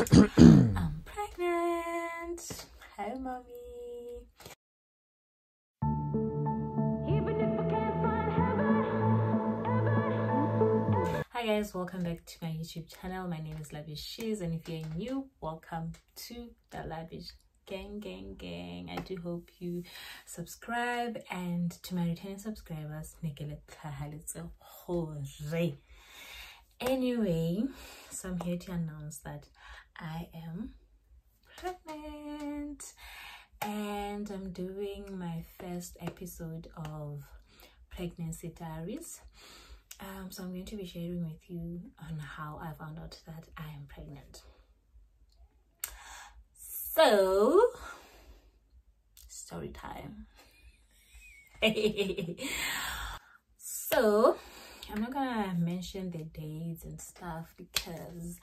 I'm pregnant. Hi, mommy. Hi guys, welcome back to my YouTube channel. My name is Lovish, and if you're new, welcome to the Lovish gang. I do hope you subscribe, and to my returning subscribers, anyway, so I'm here to announce that I am pregnant and I'm doing my first episode of pregnancy diaries. So I'm going to be sharing with you on how I found out that I am pregnant. So, story time. So, I'm not gonna mention the dates and stuff because,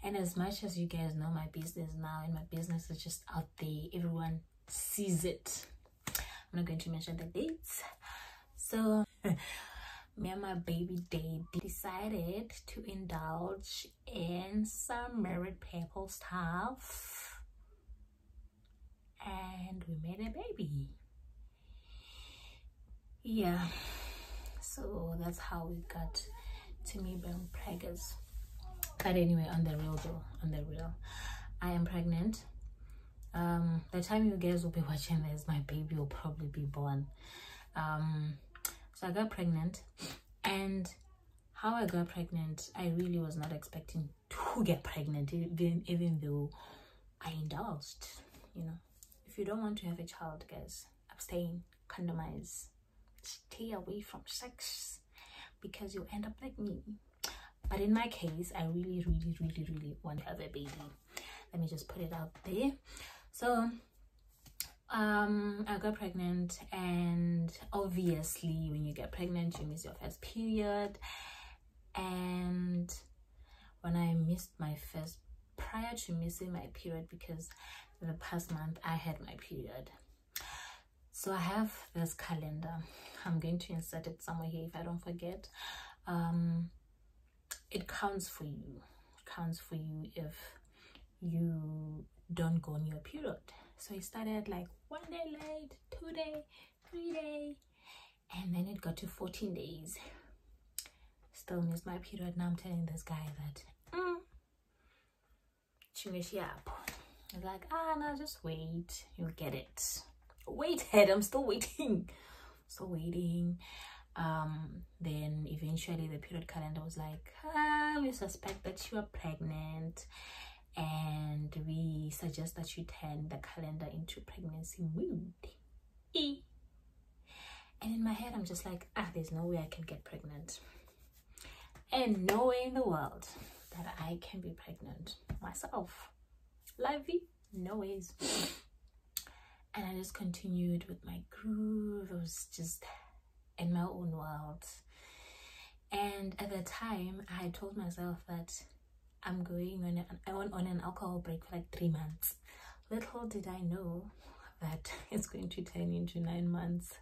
and as much as you guys know my business now, and my business is just out there, everyone sees it, I'm not going to mention the dates. So me and my baby daddy decided to indulge in some married people stuff, and we made a baby. Yeah, so that's how we got to me being preggers. But anyway, on the real, I am pregnant. The time you guys will be watching this, my baby will probably be born. So I got pregnant, and how I got pregnant, I really was not expecting to get pregnant, even though I indulged. You know, if you don't want to have a child, guys, abstain, condomize, stay away from sex, because you'll end up like me. But in my case, I really want to have a baby. Let me just put it out there. So I got pregnant, and obviously when you get pregnant you miss your first period. And when I missed my first, prior to missing my period, because the past month I had my period, so I have this calendar. I'm going to insert it somewhere here if I don't forget. It counts for you. It counts for you if you don't go on your period. So it started like 1 day late, 2 day, 3 day, and then it got to 14 days. Still missed my period. Now I'm telling this guy that he's like, no, just wait, you'll get it. Waited, I'm still waiting. Then eventually the period calendar was like, we suspect that you are pregnant, and we suggest that you turn the calendar into pregnancy mood. And in my head I'm just like, there's no way I can get pregnant, and no way in the world that I can be pregnant myself. Lively, no ways. And I just continued with my groove. I was just in my own world. And at the time I had told myself that I'm going on an alcohol break for like 3 months. Little did I know that it's going to turn into 9 months.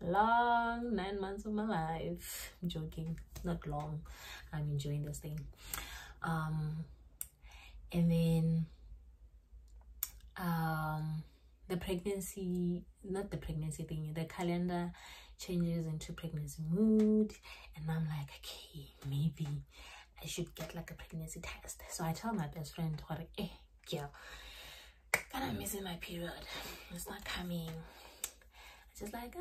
Long 9 months of my life. I'm joking, not long. I'm enjoying this thing. And then the pregnancy, not the pregnancy thing, the calendar changes into pregnancy mood, and I'm like, okay, maybe I should get like a pregnancy test. So I tell my best friend, hey girl, I'm missing my period, it's not coming. It's just like,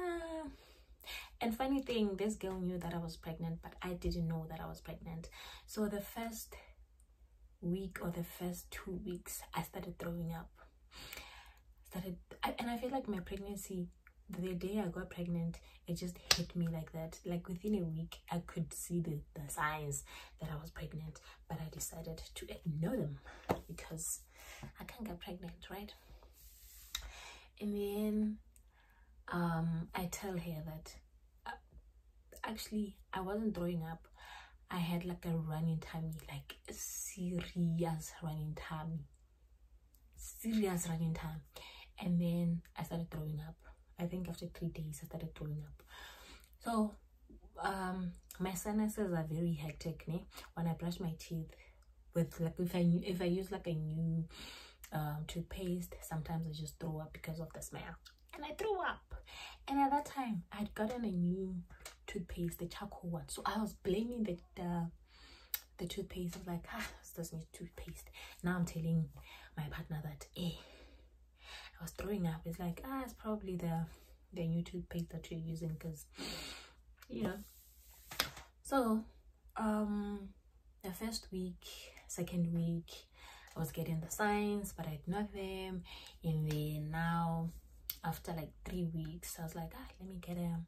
And funny thing, this girl knew that I was pregnant, but I didn't know that I was pregnant. So the first week or the first 2 weeks I started throwing up. And I feel like my pregnancy, the day I got pregnant, it just hit me like that. Like within a week I could see the signs that I was pregnant, but I decided to ignore them because I can't get pregnant, right? And then I tell her that actually I wasn't throwing up. I had like a running tummy, like a serious running tummy. And then I started throwing up. I think after 3 days I started throwing up. So my sinuses are very hectic, when I brush my teeth with like if I use like a new toothpaste, sometimes I just throw up because of the smell, and I threw up. And at that time I'd gotten a new toothpaste, the charcoal one, so I was blaming the toothpaste. I was like, it's this new toothpaste. Now I'm telling my partner that I was throwing up. It's like, it's probably the new toothpaste that you're using, because you know. So the first week, second week, I was getting the signs, but I ignored them. And then now, after like 3 weeks, I was like, let me get a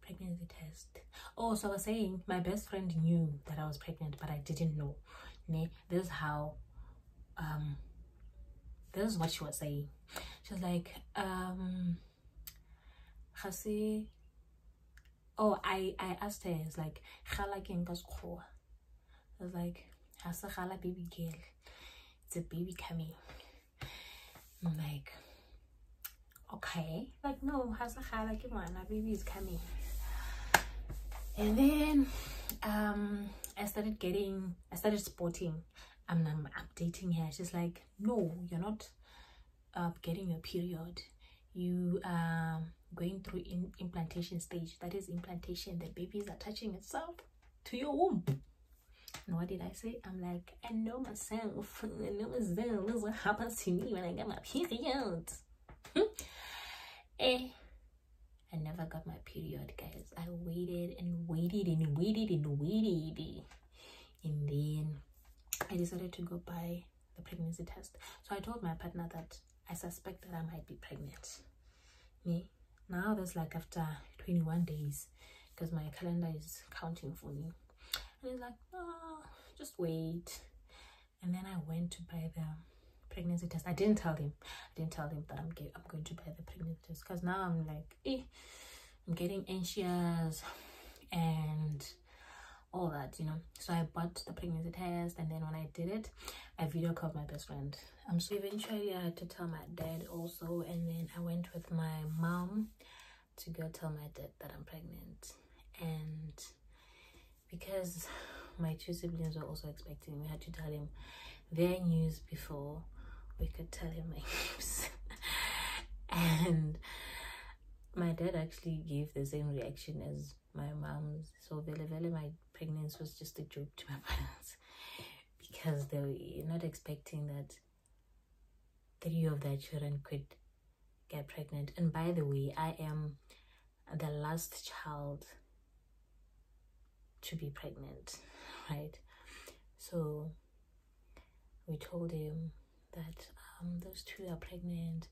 pregnancy test. Oh, so I was saying my best friend knew that I was pregnant, but I didn't know. This is how this is what she was saying. She was like, oh, I asked her, it's like, I was like, baby girl, it's a baby coming. I'm like, okay, like, no, baby is coming. And then I started spotting. I'm updating her. She's like, no, you're not getting your period. You are going through implantation stage. That is implantation. The baby is attaching itself to your womb. And what did I say? I'm like, I know myself. I know myself. This is what happens to me when I get my period. I never got my period, guys. I waited and waited and waited and waited. And then I decided to go buy the pregnancy test. So I told my partner that I suspect that I might be pregnant. Now there's like after 21 days, because my calendar is counting for me. And he's like, oh, just wait. And then I went to buy the pregnancy test. I didn't tell him that I'm going to buy the pregnancy test, because now I'm like, I'm getting anxious and all that, you know. So I bought the pregnancy test, and then when I did it, I video called my best friend. So eventually I had to tell my dad also, and then I went with my mom to go tell my dad that I'm pregnant. And because my 2 siblings were also expecting, we had to tell him their news before we could tell him my news. And my dad actually gave the same reaction as my mom's. So very my pregnancy was just a joke to my parents, because they were not expecting that 3 of their children could get pregnant. And by the way, I am the last child to be pregnant, right? So we told him that those 2 are pregnant,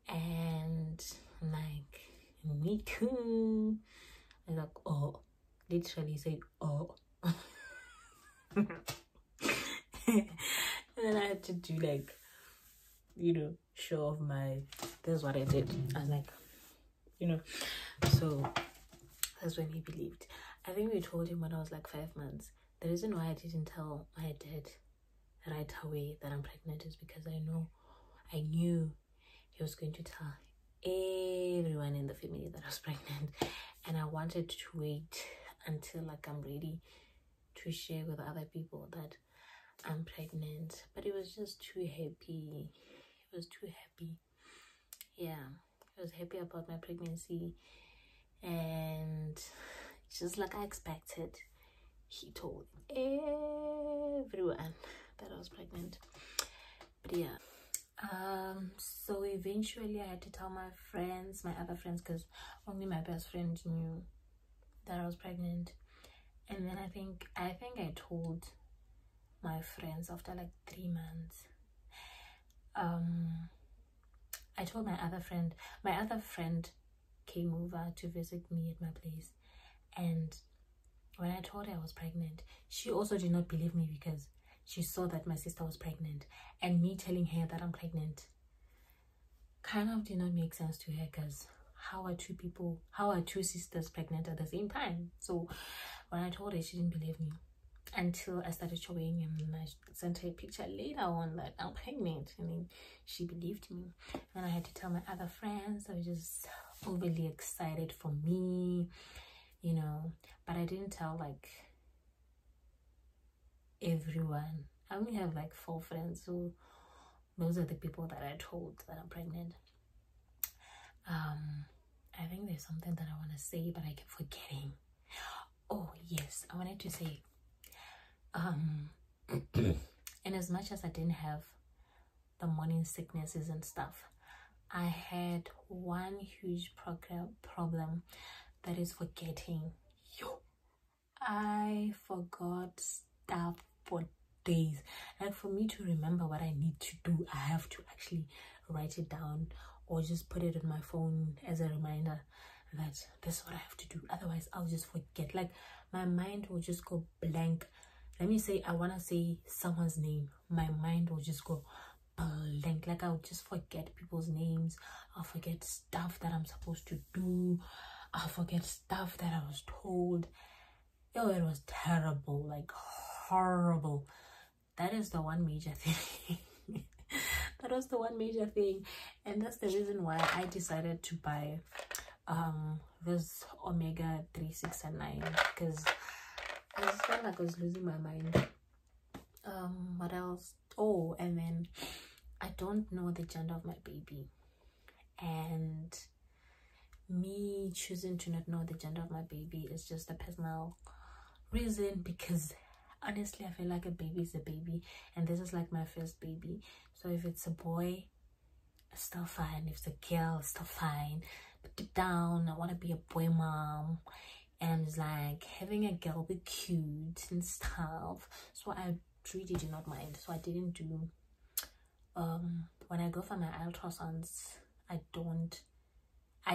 and I'm like, me too. I was like, oh, literally said, oh. And then I had to do like, you know, show off this is what I did. I was like, you know. So that's when he believed. I think we told him when I was like 5 months. The reason why I didn't tell my dad right away that I'm pregnant is because I knew he was going to tell everyone in the family that I was pregnant, and I wanted to wait until like I'm ready to share with other people that I'm pregnant. But it was just too happy. It was too happy. Yeah, I was happy about my pregnancy, and just like I expected, he told everyone that I was pregnant. But yeah, so eventually I had to tell my other friends, because only my best friend knew that I was pregnant. And then I think I told my friends after like 3 months. I told my other friend came over to visit me at my place, and when I told her I was pregnant, she also did not believe me, because she saw that my sister was pregnant, and me telling her that I'm pregnant kind of did not make sense to her, because how are 2 sisters pregnant at the same time? So when I told her, she didn't believe me, until I started showing him, and I sent her a picture later on that I'm pregnant, and then she believed me. And I had to tell my other friends. I was just overly excited for me, you know, but I didn't tell like everyone. I only have like 4 friends, so those are the people that I told that I'm pregnant. I think there's something that I want to say, but I keep forgetting. Oh yes, I wanted to say, and as much as I didn't have the morning sicknesses and stuff, I had one huge problem, that is forgetting. I forgot stuff for days. Like, for me to remember what I need to do, I have to actually write it down or just put it in my phone as a reminder that this is what I have to do. Otherwise I'll just forget. Like, my mind will just go blank. Let me say I want to say someone's name, my mind will just go blank. Like, I'll just forget people's names. I'll forget stuff that I'm supposed to do. I'll forget stuff that I was told. Oh, it was terrible, like horrible. That is the one major thing. That was the one major thing, and that's the reason why I decided to buy this omega 3, 6 and 9, because I just felt like I was losing my mind. What else? Oh, and then I don't know the gender of my baby, and me choosing to not know the gender of my baby is just a personal reason, because honestly I feel like a baby is a baby, and this is like my first baby. So if it's a boy, it's still fine. If it's a girl, it's still fine. But deep down I want to be a boy mom, and it's like having a girl be cute and stuff. So I really do not mind. So I didn't do when I go for my ultrasounds, I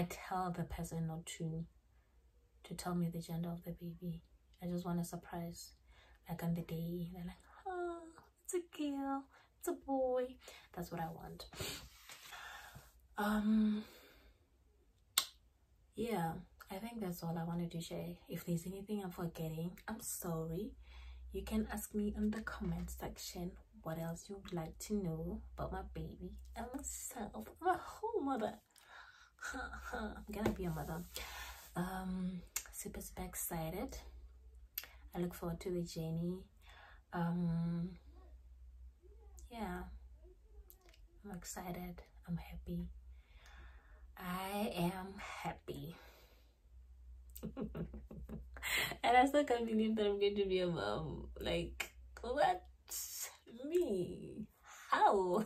tell the person not to tell me the gender of the baby. I just want a surprise, like on the day they're like, oh, it's a girl, it's a boy. That's what I want. Yeah, I think that's all I wanted to share. If there's anything I'm forgetting, I'm sorry. You can ask me in the comment section what else you would like to know about my baby and myself. I'm a whole mother. I'm gonna be a mother. Super excited. I look forward to the journey. Yeah, I'm excited. I'm happy. I am happy. And I still can't believe that I'm going to be a mom. Like, what? Me? How?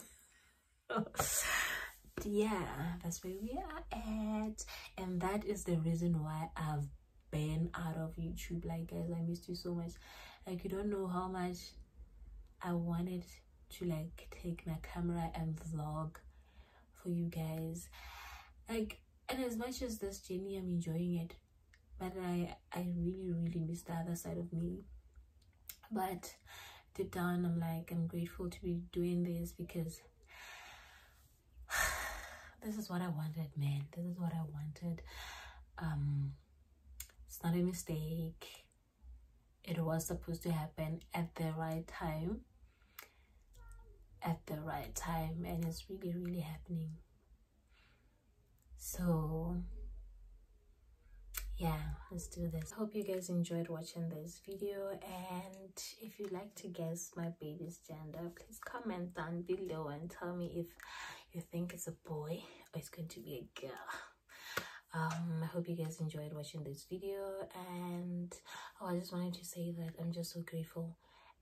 Yeah, that's where we are at, and that is the reason why I've been out of YouTube. Like, guys, I missed you so much. Like, you don't know how much I wanted to like take my camera and vlog for you guys. Like, and as much as this journey, I'm enjoying it, but I really miss the other side of me. But deep down I'm like, I'm grateful to be doing this, because this is what I wanted, man. This is what I wanted. It's not a mistake. It was supposed to happen at the right time, and it's really happening. So yeah, let's do this. I hope you guys enjoyed watching this video, and if you'd like to guess my baby's gender, please comment down below and tell me if you think it's a boy or it's going to be a girl. I hope you guys enjoyed watching this video, and I just wanted to say that I'm just so grateful,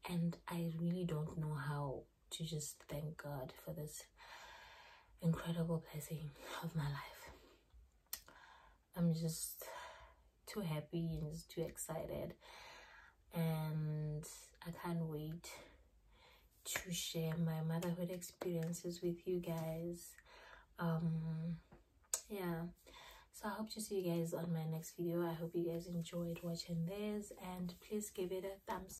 and I really don't know how to just thank God for this incredible blessing of my life. I'm just too happy and just too excited, and I can't wait to share my motherhood experiences with you guys. Yeah, so I hope to see you guys on my next video. I hope you guys enjoyed watching this, and please give it a thumbs